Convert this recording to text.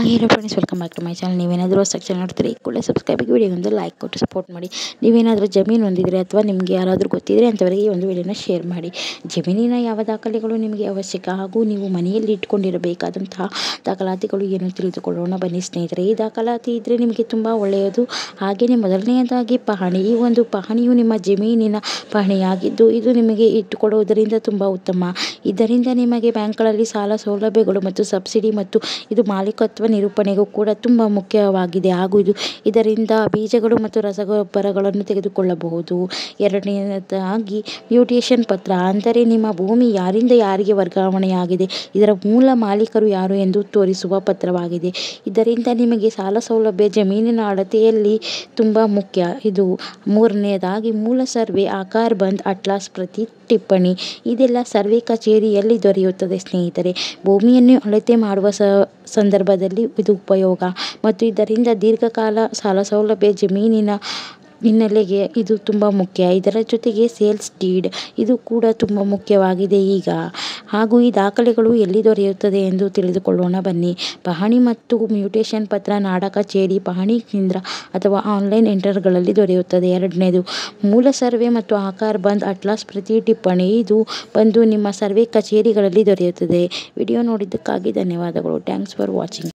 hello friends, welcome back to my channel. ನೀವೇನಾದರೂ section ನೋಡ್ತೀರಿ ಕೂಡಲೇ ಸಬ್ಸ್ಕ್ರೈಬ್ ಆಗಿ ವಿಡಿಯೋಗೊಂದು ಲೈಕ್ ಕೊಟ್ಟು ಸಪೋರ್ಟ್ ಮಾಡಿ. ನೀವೇನಾದರೂ ಜಮೀನು ಹೊಂದಿದ್ರೆ ಅಥವಾ ನಿಮಗೆ ಯಾರಾದರೂ ಗೊತ್ತಿದ್ರೆ ಅಂಥವರಿಗೆ ಈ ಒಂದು ವಿಡಿಯೋನ ಶೇರ್ ಮಾಡಿ. ಜಮೀನಿನ ಯಾವ ದಾಖಲೆಗಳು ನಿಮಗೆ ಅವಶ್ಯಕ ಹಾಗೂ ನೀವು ಮನೆಯಲ್ಲಿ ಇಟ್ಕೊಂಡಿರಬೇಕಾದಂತಹ ದಾಖಲಾತಿಗಳು ಏನು ತಿಳಿದುಕೊಳ್ಳೋಣ ಬನ್ನಿ ಸ್ನೇಹಿತರೆ. ಈ ದಾಖಲಾತಿ ಇದ್ದರೆ ನಿಮಗೆ ತುಂಬ ಒಳ್ಳೆಯದು. ಹಾಗೆಯೇ ಮೊದಲನೆಯದಾಗಿ ಪಹಣಿ. ಈ ಒಂದು ಪಹಣಿಯು ನಿಮ್ಮ ಜಮೀನಿನ ಪಹಣಿಯಾಗಿದ್ದು ಇದು ನಿಮಗೆ ಇಟ್ಟುಕೊಳ್ಳುವುದರಿಂದ ತುಂಬ ಉತ್ತಮ. ಇದರಿಂದ ನಿಮಗೆ ಬ್ಯಾಂಕ್ಗಳಲ್ಲಿ ಸಾಲ ಸೌಲಭ್ಯಗಳು ಮತ್ತು ಸಬ್ಸಿಡಿ ಮತ್ತು ಇದು ಮಾಲೀಕತ್ವ ನಿರೂಪಣೆಗೂ ಕೂಡ ತುಂಬ ಮುಖ್ಯವಾಗಿದೆ. ಹಾಗೂ ಇದರಿಂದ ಬೀಜಗಳು ಮತ್ತು ರಸಗೊಬ್ಬರಗಳನ್ನು ತೆಗೆದುಕೊಳ್ಳಬಹುದು. ಎರಡನೆಯದಾಗಿ ಮ್ಯೂಟೇಷನ್ ಪತ್ರ, ಅಂದರೆ ನಿಮ್ಮ ಭೂಮಿ ಯಾರಿಂದ ಯಾರಿಗೆ ವರ್ಗಾವಣೆಯಾಗಿದೆ, ಇದರ ಮೂಲ ಮಾಲೀಕರು ಯಾರು ಎಂದು ತೋರಿಸುವ ಪತ್ರವಾಗಿದೆ. ಇದರಿಂದ ನಿಮಗೆ ಸಾಲ ಸೌಲಭ್ಯ ಜಮೀನಿನ ಅಳತೆಯಲ್ಲಿ ತುಂಬ ಮುಖ್ಯ. ಇದು ಮೂರನೆಯದಾಗಿ ಮೂಲ ಸರ್ವೆ, ಆಕಾರ ಬಂದ್, ಅಟ್ಲಾಸ್, ಪ್ರತಿ ಟಿಪ್ಪಣಿ. ಇದೆಲ್ಲ ಸರ್ವೆ ಕಚೇರಿಯಲ್ಲಿ ದೊರೆಯುತ್ತದೆ ಸ್ನೇಹಿತರೆ. ಭೂಮಿಯನ್ನು ಅಳತೆ ಮಾಡುವ ಸಂದರ್ಭದಲ್ಲಿ ಇದು ಉಪಯೋಗ ಮತ್ತು ಇದರಿಂದ ದೀರ್ಘಕಾಲ ಸಾಲ ಸೌಲಭ್ಯ ಜಮೀನಿನ ಹಿನ್ನೆಲೆಗೆ ಇದು ತುಂಬ ಮುಖ್ಯ. ಇದರ ಜೊತೆಗೆ ಸೇಲ್ಸ್ ಡೀಡ್ ಇದು ಕೂಡ ತುಂಬ ಮುಖ್ಯವಾಗಿದೆ ಈಗ. ಹಾಗೂ ಈ ದಾಖಲೆಗಳು ಎಲ್ಲಿ ದೊರೆಯುತ್ತದೆ ಎಂದು ತಿಳಿದುಕೊಳ್ಳೋಣ ಬನ್ನಿ. ಪಹಣಿ ಮತ್ತು ಮ್ಯೂಟೇಷನ್ ಪತ್ರ ನಾಡ ಕಚೇರಿ, ಪಹಣಿ ಕೇಂದ್ರ ಅಥವಾ ಆನ್ಲೈನ್ ಸೆಂಟರ್ಗಳಲ್ಲಿ ದೊರೆಯುತ್ತದೆ. ಎರಡನೇದು ಮೂಲ ಸರ್ವೆ ಮತ್ತು ಆಕಾರ ಬಂದ್, ಅಟ್ಲಾಸ್, ಪ್ರತಿ ಟಿಪ್ಪಣಿ. ಇದು ಬಂದು ನಿಮ್ಮ ಸರ್ವೆ ಕಚೇರಿಗಳಲ್ಲಿ ದೊರೆಯುತ್ತದೆ. ವಿಡಿಯೋ ನೋಡಿದ್ದಕ್ಕಾಗಿ ಧನ್ಯವಾದಗಳು. Thanks for watching.